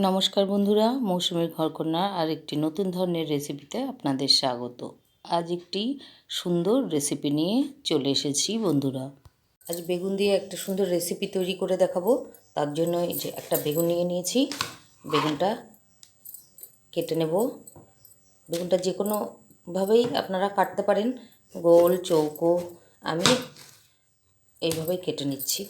নমস্কার বন্ধুরা, মৌসুমীর ঘরকন্যা আর একটি নতুন ধরনের রেসিপিতে আপনাদের স্বাগত। আজ একটি সুন্দর রেসিপি নিয়ে চলে এসেছি বন্ধুরা। আজ বেগুন দিয়ে একটা সুন্দর রেসিপি তৈরি করে দেখাবো। তার জন্য এই যে একটা বেগুন নিয়ে নিয়েছি। বেগুনটা কেটে নেব। বেগুনটা যে কোনোভাবেই আপনারা কাটতে পারেন, গোল চৌকো। আমি এইভাবেই কেটে নিচ্ছি।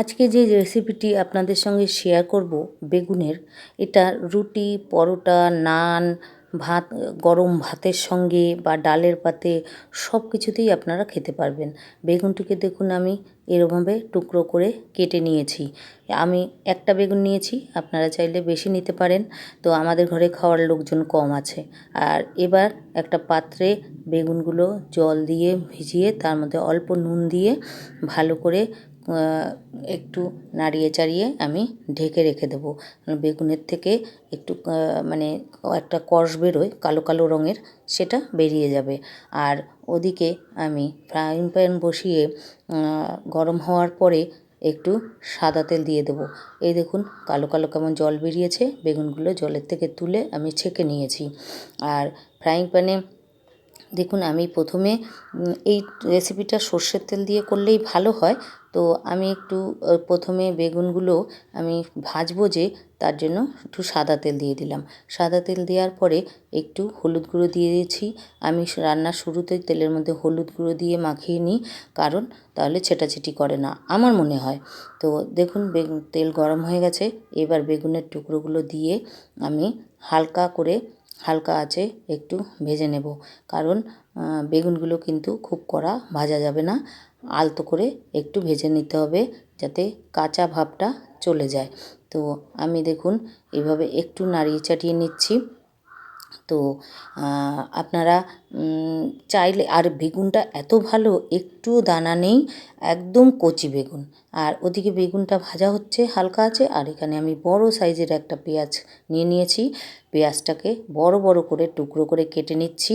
আজকে যে রেসিপিটি আপনাদের সঙ্গে শেয়ার করব বেগুনের, এটা রুটি, পরোটা, নান, ভাত, গরম ভাতের সঙ্গে বা ডালের পাতে সব কিছুতেই আপনারা খেতে পারবেন। বেগুনটিকে দেখুন আমি এরকমভাবে টুকরো করে কেটে নিয়েছি। আমি একটা বেগুন নিয়েছি, আপনারা চাইলে বেশি নিতে পারেন। তো আমাদের ঘরে খাওয়ার লোকজন কম আছে। আর এবার একটা পাত্রে বেগুনগুলো জল দিয়ে ভিজিয়ে তার মধ্যে অল্প নুন দিয়ে ভালো করে একটু নাড়িয়ে চাড়িয়ে আমি ঢেকে রেখে দেবো। বেগুনের থেকে একটু মানে একটা কষ বেরোয় কালো কালো রঙের, সেটা বেরিয়ে যাবে। আর ওদিকে আমি ফ্রাইং প্যান বসিয়ে গরম হওয়ার পরে একটু সাদা তেল দিয়ে দেবো। এই দেখুন কালো কালো কেমন জল বেরিয়েছে। বেগুনগুলো জলের থেকে তুলে আমি ছেঁকে নিয়েছি। আর ফ্রাইং প্যানে দেখুন আমি প্রথমে এই রেসিপিটা সর্ষের তেল দিয়ে করলেই ভালো হয়। তো আমি একটু প্রথমে বেগুনগুলো আমি ভাজবো, যে তার জন্য একটু সাদা তেল দিয়ে দিলাম। সাদা তেল দেওয়ার পরে একটু হলুদ গুঁড়ো দিয়ে দিয়েছি। আমি রান্নার শুরুতেই তেলের মধ্যে হলুদ গুঁড়ো দিয়ে মাখিয়ে নিই, কারণ তাহলে ছেটাছেটি করে না আমার মনে হয়। তো দেখুন তেল গরম হয়ে গেছে। এবার বেগুনের টুকরোগুলো দিয়ে আমি হালকা আঁচে একটু ভেজে নেব, কারণ বেগুনগুলো কিন্তু খুব কড়া ভাজা যাবে না। আলতো করে একটু ভেজে নিতে হবে, যাতে কাঁচা ভাবটা চলে যায়। তো আমি দেখুন এইভাবে একটু নাড়িয়ে চাড়িয়ে নিচ্ছি। তো আপনারা চাইলে, আর বেগুনটা এত ভালো, একটুও দানা নেই, একদম কচি বেগুন। আর ওদিকে বেগুনটা ভাজা হচ্ছে হালকা আছে। আর এখানে আমি বড় সাইজের একটা পেঁয়াজ নিয়ে নিয়েছি। পেঁয়াজটাকে বড় বড় করে টুকরো করে কেটে নিচ্ছি,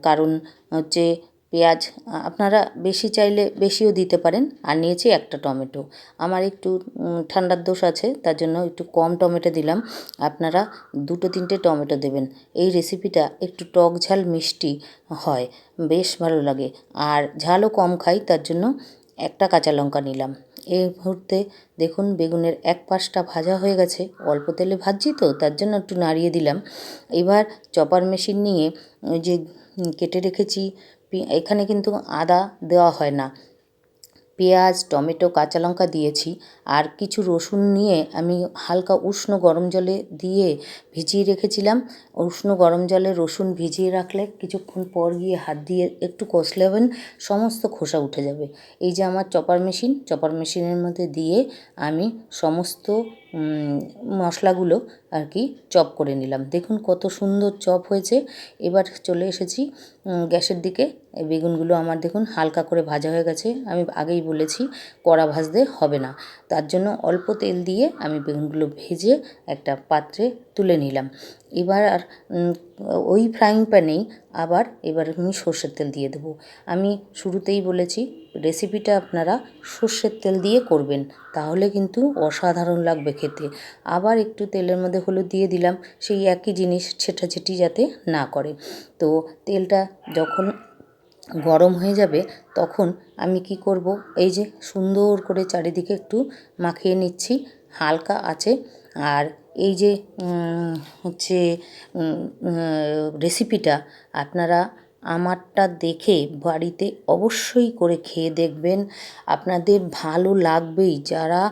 কারণ হচ্ছে পেঁয়াজ আপনারা বেশি চাইলে বেশিও দিতে পারেন। আর নিয়েছি একটা টমেটো। আমার একটু ঠান্ডার দোষ আছে, তার জন্য একটু কম টমেটো দিলাম। আপনারা 2-3টে টমেটো দেবেন। এই রেসিপিটা একটু টক ঝাল মিষ্টি হয়, বেশ ভালো লাগে। আর ঝালও কম খাই, তার জন্য একটা কাঁচা লঙ্কা নিলাম। এই মুহূর্তে দেখুন বেগুনের এক পাশটা ভাজা হয়ে গেছে। অল্প তেলে ভাজছি তো, তার জন্য একটু নাড়িয়ে দিলাম। এবার চপার মেশিন নিয়ে ওই যে কেটে রেখেছি, এখানে কিন্তু আদা দেওয়া হয় না, পেঁয়াজ, টমেটো, কাঁচা লঙ্কা দিয়েছি। আর কিছু রসুন নিয়ে আমি হালকা উষ্ণ গরম জলে দিয়ে ভিজিয়ে রেখেছিলাম। উষ্ণ গরম জলে রসুন ভিজিয়ে রাখলে কিছুক্ষণ পর গিয়ে হাত দিয়ে একটু কষলেবেন, সমস্ত খোসা উঠে যাবে। এই যে আমার চপার মেশিনের মধ্যে দিয়ে আমি সমস্ত মশলাগুলো আর কি চপ করে নিলাম। দেখুন কত সুন্দর চপ হয়েছে। এবার চলে এসেছি গ্যাসের দিকে। এই বেগুনগুলো আমার দেখুন হালকা করে ভাজা হয়ে গেছে। আমি আগেই বলেছি কড়া ভাজতে হবে না, তার জন্য অল্প তেল দিয়ে আমি বেগুনগুলো ভেজে একটা পাত্রে তুলে নিলাম। এবার আর ওই ফ্রাইং প্যানেই এবার আমি সর্ষের তেল দিয়ে দেবো। আমি শুরুতেই বলেছি রেসিপিটা আপনারা সর্ষের তেল দিয়ে করবেন, তাহলে কিন্তু অসাধারণ লাগবে খেতে। আবার একটু তেলের মধ্যে হলুদ দিয়ে দিলাম, সেই একই জিনিস, ছেটাছেটি যাতে না করে। তো তেলটা যখন গরম হয়ে যাবে তখন আমি কি করব, এই যে সুন্দর করে চারিদিকে একটু মাখিয়ে নিচ্ছি হালকা আছে। আর এই যে হচ্ছে রেসিপিটা আপনারা আমারটা দেখে বাড়িতে অবশ্যই করে খেয়ে দেখবেন, আপনাদের ভালো লাগবেই। যারা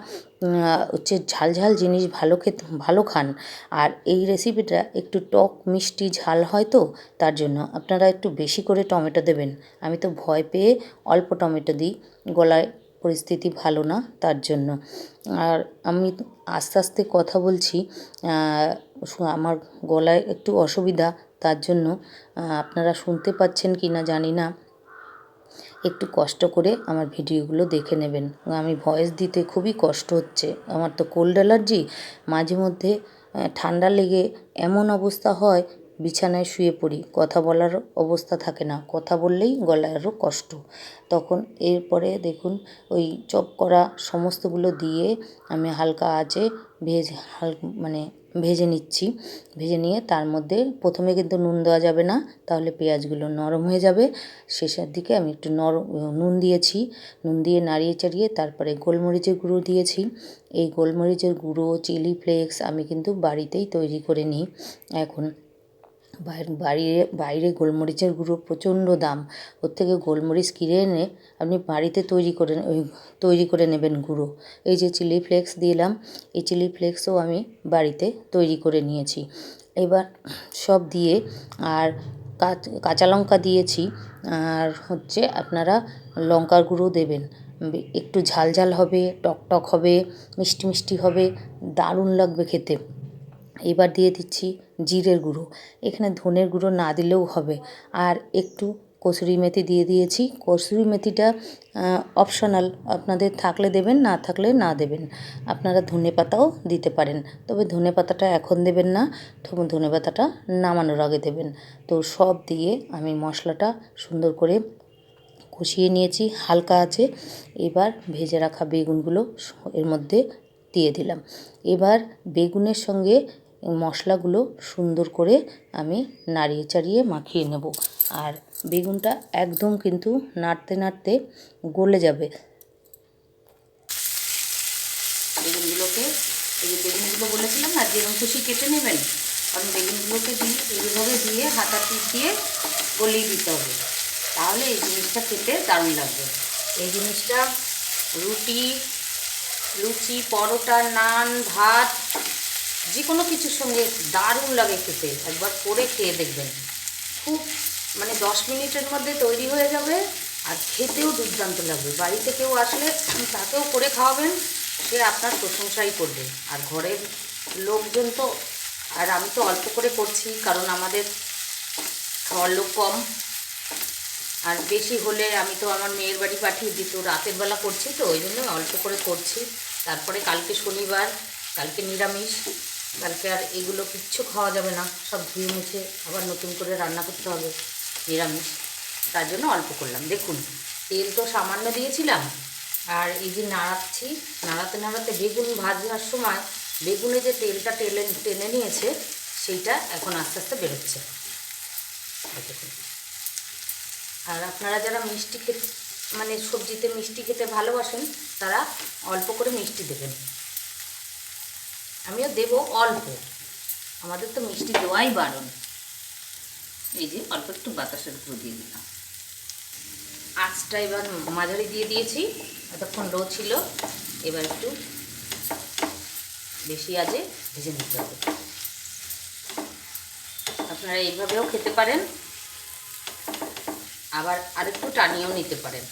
হচ্ছে ঝাল ঝাল জিনিস ভালো খান। আর এই রেসিপিটা একটু টক মিষ্টি ঝাল হয়, তো তার জন্য আপনারা একটু বেশি করে টমেটো দেবেন। আমি তো ভয় পেয়ে অল্প টমেটো দিই, গলায় পরিস্থিতি ভালো না তার জন্য। আর আমি আস্তে আস্তে কথা বলছি, আমার গলায় একটু অসুবিধা, তার জন্য আপনারা শুনতে পাচ্ছেন কি না জানি না। একটু কষ্ট করে আমার ভিডিওগুলো দেখে নেবেন। আমি ভয়েস দিতে খুবই কষ্ট হচ্ছে, আমার তো কোল্ড অ্যালার্জি। মাঝে মধ্যে ঠান্ডা লেগে এমন অবস্থা হয়, বিছানায় শুয়ে পড়ি, কথা বলার অবস্থা থাকে না, কথা বললেই গলায় আরও কষ্ট। তখন এরপরে দেখুন ওই চপ করা সমস্তগুলো দিয়ে আমি হালকা আঁচে মানে ভেজে নিচ্ছি। ভেজে নিয়ে তার মধ্যে প্রথমে কিন্তু নুন দেওয়া যাবে না, তাহলে পেঁয়াজগুলো নরম হয়ে যাবে। শেষের দিকে আমি একটু নুন দিয়েছি, নুন দিয়ে নাড়িয়ে চাড়িয়ে তারপরে গোলমরিচের গুঁড়ো দিয়েছি। এই গোলমরিচের গুঁড়ো, চিলি ফ্লেক্স আমি কিন্তু বাড়িতেই তৈরি করে নিই। এখন বাইরে গোলমরিচের গুঁড়ো প্রচণ্ড দাম, ওর থেকে গোলমরিচ কিনে এনে আপনি বাড়িতে তৈরি করে নেবেন গুঁড়ো। এই যে চিলি ফ্লেক্স দিলাম, এই চিলি ফ্লেক্সও আমি বাড়িতে তৈরি করে নিয়েছি। এবার সব দিয়ে আর কাঁচা লঙ্কা দিয়েছি, আর হচ্ছে আপনারা লঙ্কার গুঁড়ো দেবেন। একটু ঝাল ঝাল হবে, টক টক হবে, মিষ্টি মিষ্টি হবে, দারুণ লাগবে খেতে। এবার দিয়ে দিচ্ছি জিরের গুঁড়ো, এখানে ধনের গুঁড়ো না দিলেও হবে। আর একটু কসুরি মেথি দিয়ে দিয়েছি। কসুরি মেথিটা অপশনাল, আপনাদের থাকলে দেবেন, না থাকলে না দেবেন। আপনারা ধনে পাতাও দিতে পারেন, তবে ধনে পাতাটা এখন দেবেন না, ধনে পাতাটা নামানোর আগে দেবেন। তো সব দিয়ে আমি মশলাটা সুন্দর করে কষিয়ে নিয়েছি হালকা আছে। এবার ভেজে রাখা বেগুনগুলো এর মধ্যে দিয়ে দিলাম। এবার বেগুনের সঙ্গে মশলাগুলো সুন্দর করে আমি নাড়িয়ে চাড়িয়ে মাখিয়ে নেব। আর বেগুনটা একদম কিন্তু নাড়তে নাড়তে গলে যাবে। বেগুনগুলোকে, এই যে বেগুনগুলো বলেছিলাম না, যেরকম খুশি কেটে নেবেন, কারণ বেগুনগুলোকে দিয়ে এইভাবে দিয়ে হাতা পিস দিয়ে গলিয়ে দিতে হবে, তাহলে এই জিনিসটা খেতে দারুণ লাগবে। এই জিনিসটা রুটি, লুচি, পরোটা, নান, ভাত, যে কোনো কিছুর সঙ্গে দারুণ লাগে খেতে। একবার করে খেয়ে দেখবেন, খুব মানে 10 মিনিটের মধ্যে তৈরি হয়ে যাবে, আর খেতেও দুর্দান্ত লাগবে। বাড়িতে কেউ আসলে তাকেও করে খাওয়াবেন, সে আপনার প্রশংসাই করবে। আর ঘরের লোকজন তো, আর আমি তো অল্প করে করছি, কারণ আমাদের খাওয়ার লোক কম। আর বেশি হলে আমি তো আমার মেয়ের বাড়ি পাঠিয়ে দিই, তো রাতের বেলা করছি, তো ওই জন্য অল্প করে করছি। তারপরে কালকে শনিবার, কালকে নিরামিষ, কালকে আর এগুলো কিচ্ছু খাওয়া যাবে না, সব ধুয়ে মুছে আবার নতুন করে রান্না করতে হবে নিরামিষ। তার জন্য অল্প করলাম। দেখুন তেল তো সামান্য দিয়েছিলাম, আর এই যে নাড়াচ্ছি, নাড়াতে নাড়াতে বেগুন ভাজার সময় বেগুনে যে তেলটা টেনে নিয়েছে, সেইটা এখন আস্তে আস্তে বেরোচ্ছে। দেখুন, আর আপনারা যারা মিষ্টি খেতে, মানে সবজিতে মিষ্টি খেতে ভালোবাসেন, তারা অল্প করে মিষ্টি দেবেন। আমিও দেব অল্প, আমাদের তো মিষ্টি দেওয়াই বারণ। এই যে অল্প একটু বাতাসের গুঁড়ো দিয়ে দিলাম। আঁচটা এবার মাঝারি দিয়ে দিয়েছি, এতক্ষণ লো ছিল, এবার একটু বেশি আঁচে ভেজে নিতে হবে। আপনারা এইভাবেও খেতে পারেন, আবার আরেকটু টানিয়েও নিতে পারেন।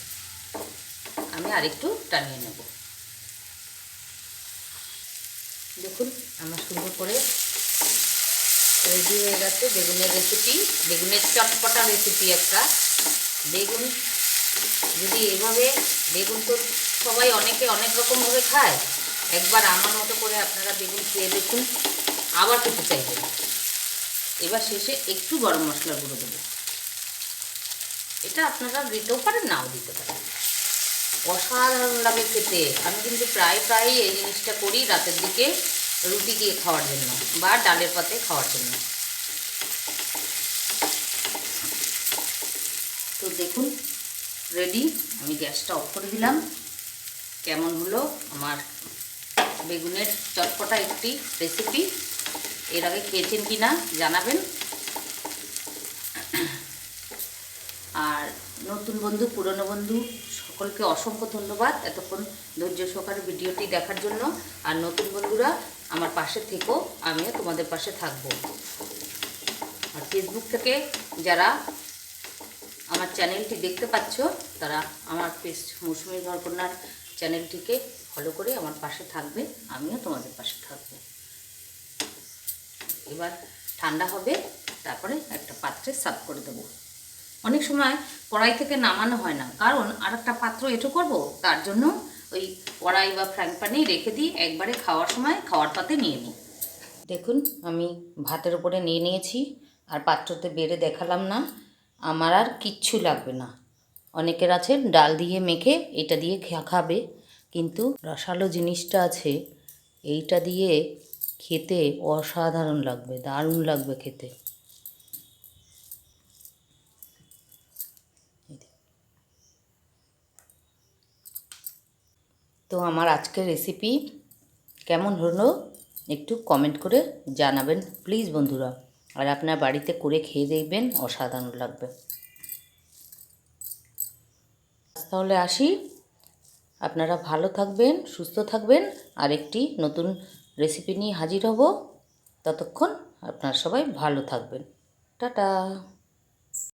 আমি আরেকটু টানিয়ে নেব। দেখুন আমার সুন্দর করে রেডি হয়ে গেছে বেগুনের রেসিপি, বেগুনের চটপটা রেসিপি একটা। বেগুন যদি এভাবে, বেগুন তো সবাই অনেকে অনেক রকমভাবে খায়, একবার আমার মতো করে আপনারা বেগুন খেয়ে দেখুন, আবার খেতে চাইবেন। এবার শেষে একটু গরম মশলার গুঁড়ো দেবো, এটা আপনারা দিতেও পারেন, নাও দিতে পারেন। অসাধারণ লাগে খেতে। আমি কিন্তু প্রায় এই জিনিসটা করি রাতের দিকে রুটি দিয়ে খাওয়ার জন্য বা ডালের পাতে খাওয়ার জন্য। তো দেখুন রেডি, আমি গ্যাসটা অফ করে দিলাম। কেমন হলো আমার বেগুনের চটপটা একটি রেসিপি, এর আগে খেয়েছেন কি না জানাবেন। আর নতুন বন্ধু, পুরনো বন্ধু সকলকে অসংখ্য ধন্যবাদ এতক্ষণ ধৈর্য সহকারে ভিডিওটি দেখার জন্য। আর নতুন বন্ধুরা আমার পাশে থেকো, আমিও তোমাদের পাশে থাকবো। আর ফেসবুক থেকে যারা আমার চ্যানেলটি দেখতে পাচ্ছ, তারা আমার মৌসুমী ঘরকন্যার চ্যানেলটিকে ফলো করে আমার পাশে থাকবে, আমিও তোমাদের পাশে থাকবো। এবার ঠান্ডা হবে, তারপরে একটা পাত্রে সার্ভ করে দেবো। অনেক সময় কড়াই থেকে নামানো হয় না, কারণ আর একটা পাত্র এঁটো করব, তার জন্য ওই কড়াই বা ফ্রাইং প্যানেই রেখে দিই, একবারে খাওয়ার সময় খাওয়ার পাতে নিয়ে নিই। দেখুন আমি ভাতের উপরে নিয়ে নিয়েছি, আর পাত্রতে বেড়ে দেখালাম না, আমার আর কিচ্ছু লাগবে না। অনেকের আছে ডাল দিয়ে মেখে এটা দিয়ে খাবে, কিন্তু রসালো জিনিসটা আছে, এইটা দিয়ে খেতে অসাধারণ লাগবে, দারুণ লাগবে খেতে। তো আমার আজকের রেসিপি কেমন হলো একটু কমেন্ট করে জানাবেন প্লিজ বন্ধুরা। আর আপনার বাড়িতে করে খেয়ে দেখবেন, অসাধারণ লাগবে। তাহলে আসি, আপনারা ভালো থাকবেন, সুস্থ থাকবেন, আর একটি নতুন রেসিপি নিয়ে হাজির হব। ততক্ষণ আপনারা সবাই ভালো থাকবেন। টাটা।